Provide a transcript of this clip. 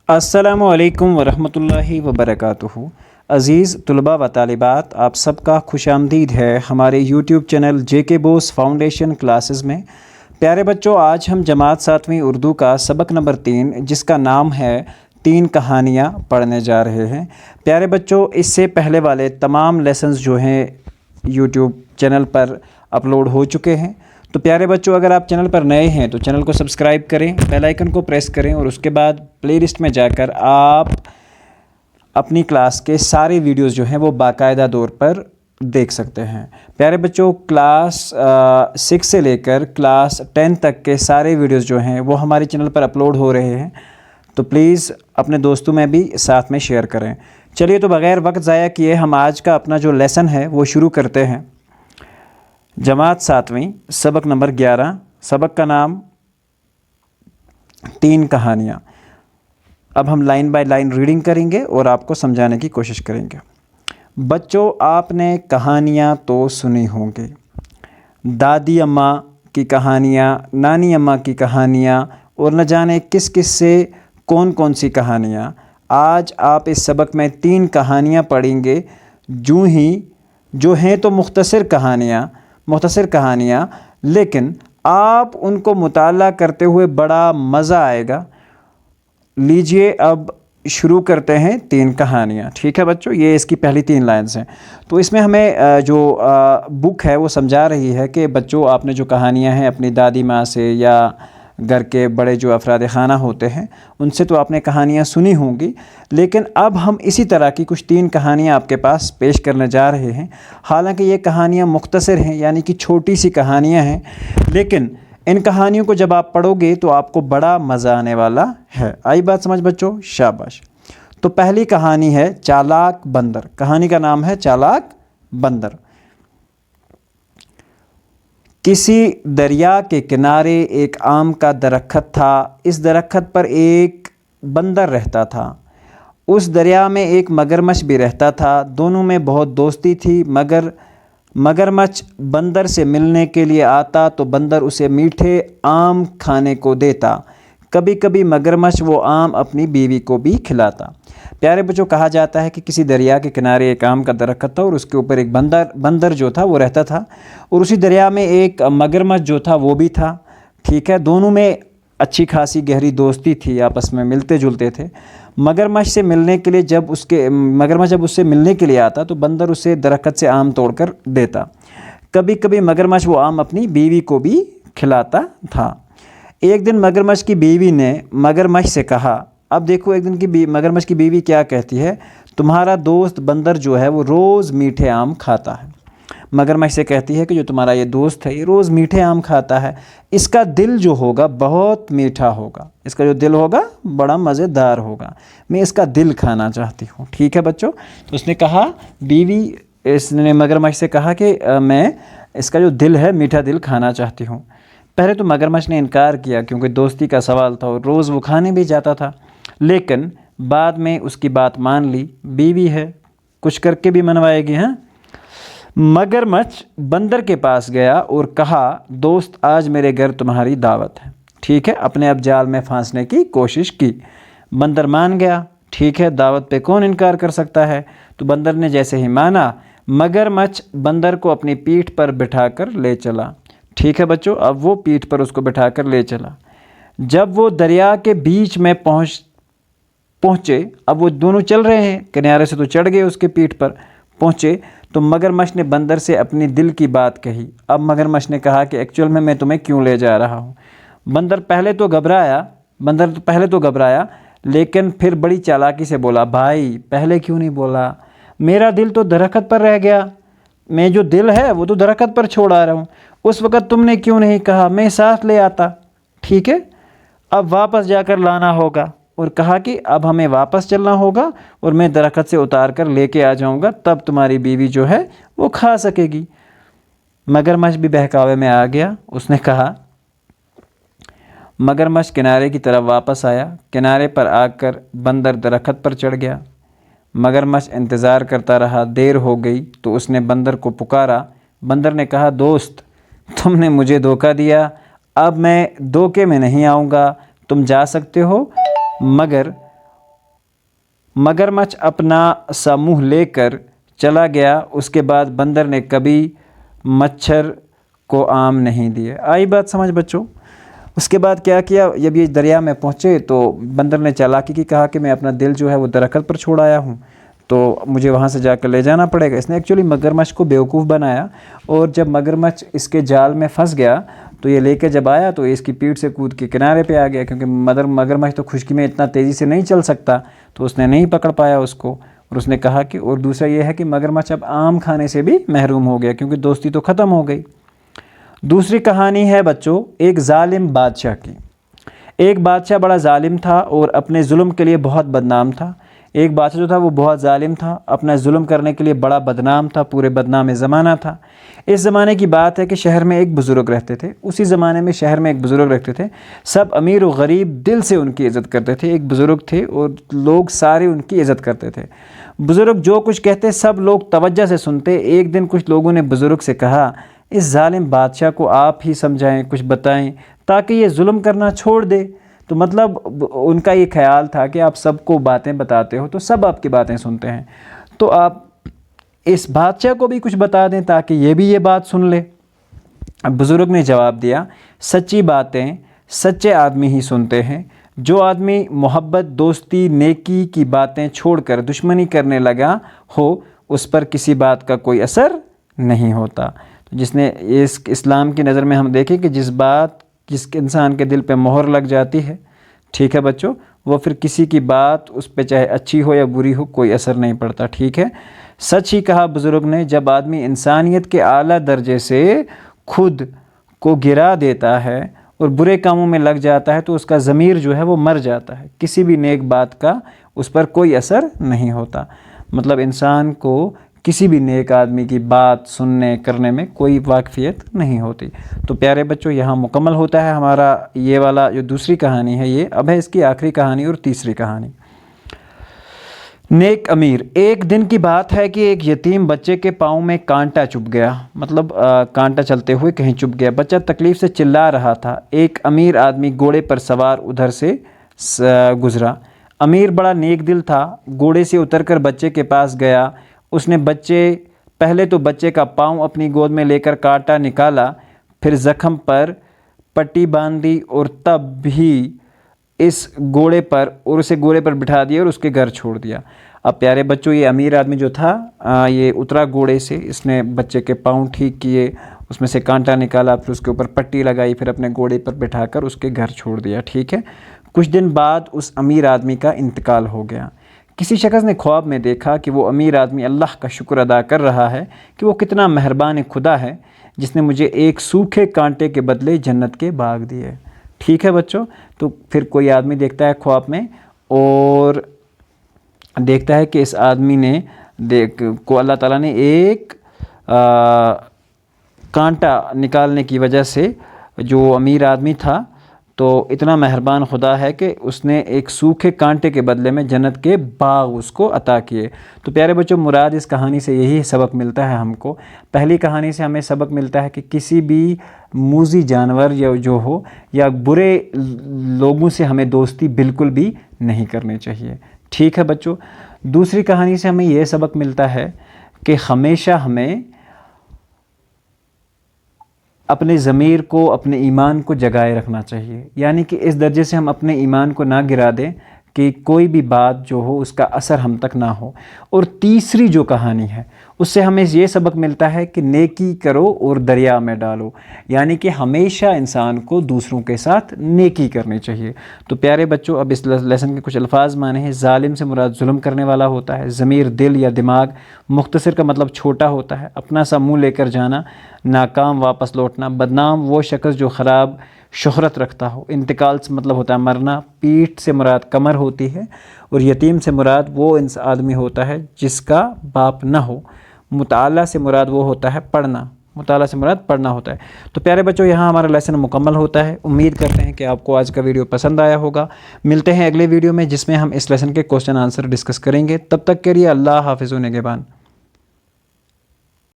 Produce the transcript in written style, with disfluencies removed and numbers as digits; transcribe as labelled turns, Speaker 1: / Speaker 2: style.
Speaker 1: अस्सलामु अलैकुम वरहमतुल्लाहि वबरकातुहू। अज़ीज़ तलबा व तालिबात, आप सबका खुशामदीद है हमारे YouTube channel JK Bose foundation classes में। प्यारे बच्चों, आज हम जमात 7वीं उर्दू का सबक नंबर 3 जिसका नाम है 3 कहानियाँ पढ़ने जा रहे हैं। प्यारे बच्चों, इससे पहले वाले तमाम लेसन्स जो हैं यूट्यूब चैनल पर अपलोड हो चुके हैं। तो प्यारे बच्चों, अगर आप चैनल पर नए हैं तो चैनल को सब्सक्राइब करें, बेल आइकन को प्रेस करें और उसके बाद प्लेलिस्ट में जाकर आप अपनी क्लास के सारे वीडियोस जो हैं वो बाकायदा तौर पर देख सकते हैं। प्यारे बच्चों, क्लास 6 से लेकर क्लास 10 तक के सारे वीडियोस जो हैं वो हमारे चैनल पर अपलोड हो रहे हैं, तो प्लीज़ अपने दोस्तों में भी साथ में शेयर करें। चलिए, तो बग़ैर वक्त ज़ाया किए हम आज का अपना जो लेसन है वो शुरू करते हैं। जमात 7वीं सबक नंबर 11, सबक का नाम 3 कहानियाँ। अब हम लाइन बाय लाइन रीडिंग करेंगे और आपको समझाने की कोशिश करेंगे। बच्चों, आपने कहानियाँ तो सुनी होंगी, दादी अम्मा की कहानियाँ, नानी अम्मा की कहानियाँ और न जाने किस किस से कौन कौन सी कहानियाँ। आज आप इस सबक में 3 कहानियाँ पढ़ेंगे जो हैं तो मुख्तसर कहानियाँ, लेकिन आप उनको मुताला करते हुए बड़ा मज़ा आएगा। लीजिए, अब शुरू करते हैं 3 कहानियाँ। ठीक है बच्चों, ये इसकी पहली 3 लाइन्स हैं। तो इसमें हमें जो बुक है वो समझा रही है कि बच्चों, आपने जो कहानियाँ हैं अपनी दादी माँ से या घर के बड़े जो अफराद खाना होते हैं उनसे तो आपने कहानियाँ सुनी होंगी, लेकिन अब हम इसी तरह की कुछ 3 कहानियाँ आपके पास पेश करने जा रहे हैं। हालांकि ये कहानियाँ मुख्तसर हैं, यानी कि छोटी सी कहानियाँ हैं, लेकिन इन कहानियों को जब आप पढ़ोगे तो आपको बड़ा मज़ा आने वाला है। आई बात समझ बच्चों? शाबाश। तो पहली कहानी है चालाक बंदर। कहानी का नाम है चालाक बंदर। किसी दरिया के किनारे एक आम का दरख्त था। इस दरख्त पर एक बंदर रहता था। उस दरिया में एक मगरमच्छ भी रहता था। दोनों में बहुत दोस्ती थी, मगर मगरमच्छ बंदर से मिलने के लिए आता तो बंदर उसे मीठे आम खाने को देता। कभी कभी मगरमच्छ वो आम अपनी बीवी को भी खिलाता। प्यारे बच्चों, कहा जाता है कि किसी दरिया के किनारे एक आम का दरख्त था और उसके ऊपर एक बंदर जो था वो रहता था, और उसी दरिया में एक मगरमच्छ जो था वो भी था। ठीक है, दोनों में अच्छी खासी गहरी दोस्ती थी, आपस में मिलते जुलते थे। मगरमच्छ जब उससे मिलने के लिए आता तो बंदर उसे दरख्त से आम तोड़कर देता। कभी कभी मगरमच्छ वो आम अपनी बीवी को भी खिलाता था। एक दिन मगरमच्छ की बीवी ने मगरमच्छ से कहा, अब देखो एक दिन की मगरमच्छ की बीवी क्या कहती है, तुम्हारा दोस्त बंदर जो है वो रोज़ मीठे आम खाता है। मगरमच्छ से कहती है कि जो तुम्हारा ये दोस्त है ये रोज़ मीठे आम खाता है, इसका दिल जो होगा बहुत मीठा होगा, इसका जो दिल होगा बड़ा मज़ेदार होगा, मैं इसका दिल खाना चाहती हूँ। ठीक है बच्चों, तो उसने कहा, इसने मगरमच्छ से कहा कि मैं इसका जो दिल है मीठा दिल खाना चाहती हूँ। पहले तो मगरमच्छ ने इनकार किया क्योंकि दोस्ती का सवाल था और रोज़ वो खाने भी जाता था, लेकिन बाद में उसकी बात मान ली। बीवी है, कुछ करके भी मनवाएगी। हाँ, मगरमच्छ बंदर के पास गया और कहा, दोस्त आज मेरे घर तुम्हारी दावत है। ठीक है, अपने अब जाल में फांसने की कोशिश की। बंदर मान गया। ठीक है, दावत पे कौन इनकार कर सकता है। तो बंदर ने जैसे ही माना, मगरमच्छ बंदर को अपनी पीठ पर बिठाकर ले चला। ठीक है बच्चों, अब वो पीठ पर उसको बिठाकर ले चला। जब वो दरिया के बीच में पहुँचे, अब वो दोनों चल रहे हैं, किनारे से तो चढ़ गए, उसके पीठ पर पहुँचे तो मगरमच्छ ने बंदर से अपनी दिल की बात कही। अब मगरमच्छ ने कहा कि एक्चुअल में मैं तुम्हें क्यों ले जा रहा हूँ। बंदर पहले तो घबराया, लेकिन फिर बड़ी चालाकी से बोला, भाई पहले क्यों नहीं बोला, मेरा दिल तो दरख्त पर रह गया, मैं जो दिल है वो तो दरख्त पर छोड़ आ रहा हूँ, उस वक़्त तुमने क्यों नहीं कहा, मैं साथ ले आता। ठीक है, अब वापस जाकर लाना होगा। और कहा कि अब हमें वापस चलना होगा और मैं दरख्त से उतार कर लेके आ जाऊंगा, तब तुम्हारी बीवी जो है वो खा सकेगी। मगरमच्छ भी बहकावे में आ गया। उसने कहा, मगरमच्छ किनारे की तरफ वापस आया। किनारे पर आकर बंदर दरख्त पर चढ़ गया। मगरमच्छ इंतज़ार करता रहा। देर हो गई तो उसने बंदर को पुकारा। बंदर ने कहा, दोस्त तुमने मुझे धोखा दिया, अब मैं धोखे में नहीं आऊँगा, तुम जा सकते हो, मगर मगरमच्छ अपना सा मुँह लेकर चला गया, उसके बाद बंदर ने कभी मच्छर को आम नहीं दिए। आई बात समझ बच्चों? उसके बाद क्या किया, जब ये दरिया में पहुँचे तो बंदर ने चालाकी की कहा कि मैं अपना दिल जो है वो दरख्त पर छोड़ आया हूँ, तो मुझे वहाँ से जाकर ले जाना पड़ेगा। इसने एक्चुअली मगरमच्छ को बेवकूफ़ बनाया, और जब मगरमच्छ इसके जाल में फंस गया तो ये लेके जब आया तो इसकी पीठ से कूद के किनारे पे आ गया, क्योंकि मगरमच्छ तो खुशकी में इतना तेज़ी से नहीं चल सकता, तो उसने नहीं पकड़ पाया उसको। और उसने कहा कि, और दूसरा ये है कि मगरमच्छ अब आम खाने से भी महरूम हो गया, क्योंकि दोस्ती तो ख़त्म हो गई। दूसरी कहानी है बच्चों एक ज़ालिम बादशाह की। एक बादशाह बड़ा ज़ालिम था और अपने जुल्म के लिए बहुत बदनाम था। एक बादशाह जो था वो बहुत ज़ालिम था, अपना जुल्म करने के लिए बड़ा बदनाम था, पूरे बदनाम ज़माना था। इस ज़माने की बात है कि शहर में एक बुज़ुर्ग रहते थे। उसी ज़माने में शहर में एक बुज़ुर्ग रहते थे। सब अमीर और गरीब दिल से उनकी इज़्ज़त करते थे। एक बुज़ुर्ग थे और लोग सारे उनकी इज़्ज़त करते थे। बुज़ुर्ग जो कुछ कहते सब लोग तवज्जो से सुनते। एक दिन कुछ लोगों ने बुज़ुर्ग से कहा, इस ज़ालिम बादशाह को आप ही समझाएं, कुछ बताएं ताकि ये जुल्म करना छोड़ दे। तो मतलब उनका ये ख्याल था कि आप सबको बातें बताते हो तो सब आपकी बातें सुनते हैं, तो आप इस बादशाह को भी कुछ बता दें ताकि ये भी ये बात सुन ले। अब बुज़ुर्ग ने जवाब दिया, सच्ची बातें सच्चे आदमी ही सुनते हैं। जो आदमी मोहब्बत, दोस्ती, नेकी की बातें छोड़कर दुश्मनी करने लगा हो, उस पर किसी बात का कोई असर नहीं होता। तो जिसने इस इस्लाम की नज़र में हम देखें कि जिस इंसान के दिल पे मोहर लग जाती है, ठीक है बच्चों, वो फिर किसी की बात उस पे चाहे अच्छी हो या बुरी हो कोई असर नहीं पड़ता, ठीक है। सच ही कहा बुज़ुर्ग ने, जब आदमी इंसानियत के आला दर्जे से खुद को गिरा देता है और बुरे कामों में लग जाता है तो उसका ज़मीर जो है वो मर जाता है, किसी भी नेक बात का उस पर कोई असर नहीं होता। मतलब इंसान को किसी भी नेक आदमी की बात सुनने करने में कोई वाकफियत नहीं होती। तो प्यारे बच्चों, यहाँ मुकम्मल होता है हमारा ये वाला जो दूसरी कहानी है, ये अब है इसकी आखिरी कहानी और तीसरी कहानी। नेक अमीर। एक दिन की बात है कि एक यतीम बच्चे के पाँव में कांटा चुभ गया, मतलब कांटा चलते हुए कहीं चुभ गया। बच्चा तकलीफ़ से चिल्ला रहा था। एक अमीर आदमी घोड़े पर सवार उधर से गुज़रा। अमीर बड़ा नेक दिल था, घोड़े से उतरकर बच्चे के पास गया। उसने पहले तो बच्चे का पाँव अपनी गोद में लेकर कांटा निकाला, फिर ज़ख्म पर पट्टी बांधी और तब भी इस घोड़े पर और उसे घोड़े पर बिठा दिया और उसके घर छोड़ दिया। अब प्यारे बच्चों, ये अमीर आदमी जो था ये उतरा घोड़े से, इसने बच्चे के पाँव ठीक किए, उसमें से कांटा निकाला, फिर उसके ऊपर पट्टी लगाई, फिर अपने घोड़े पर बिठाकर उसके घर छोड़ दिया, ठीक है। कुछ दिन बाद उस अमीर आदमी का इंतकाल हो गया। किसी शख्स ने ख्वाब में देखा कि वो अमीर आदमी अल्लाह का शुक्र अदा कर रहा है कि वो कितना मेहरबान खुदा है जिसने मुझे एक सूखे कांटे के बदले जन्नत के बाग दिए, ठीक है बच्चों। तो फिर कोई आदमी देखता है ख्वाब में और देखता है कि इस आदमी ने को अल्लाह ताला ने एक कांटा निकालने की वजह से, जो अमीर आदमी था तो इतना मेहरबान खुदा है कि उसने एक सूखे कांटे के बदले में जन्नत के बाग उसको अता किए। तो प्यारे बच्चों, मुराद इस कहानी से यही सबक मिलता है हमको। पहली कहानी से हमें सबक मिलता है कि किसी भी मूज़ी जानवर या जो हो या बुरे लोगों से हमें दोस्ती बिल्कुल भी नहीं करनी चाहिए, ठीक है बच्चों। दूसरी कहानी से हमें यह सबक मिलता है कि हमेशा हमें अपने ज़मीर को, अपने ईमान को जगाए रखना चाहिए, यानी कि इस दर्जे से हम अपने ईमान को ना गिरा दें कि कोई भी बात जो हो उसका असर हम तक ना हो। और तीसरी जो कहानी है उससे हमें ये सबक मिलता है कि नेकी करो और दरिया में डालो, यानी कि हमेशा इंसान को दूसरों के साथ नेकी करनी चाहिए। तो प्यारे बच्चों, अब इस लेसन के कुछ अल्फाज माने हैं। ज़ालिम से मुराद जुल्म करने वाला होता है। ज़मीर दिल या दिमाग। मुख्तसर का मतलब छोटा होता है। अपना सा मुँह लेकर जाना। नाकाम वापस लौटना। बदनाम वो शख्स जो ख़राब शोहरत रखता हो। इंतकाल से मतलब होता है मरना। पीठ से मुराद कमर होती है। और यतीम से मुराद वो आदमी होता है जिसका बाप न हो। मुताला से मुराद वो होता है पढ़ना। मुताला से मुराद पढ़ना होता है। तो प्यारे बच्चों, यहाँ हमारा लेसन मुकम्मल होता है। उम्मीद करते हैं कि आपको आज का वीडियो पसंद आया होगा। मिलते हैं अगले वीडियो में जिसमें हम इस लेसन के क्वेश्चन आंसर डिस्कस करेंगे। तब तक के लिए अल्लाह हाफ़िज़ व निगहबान।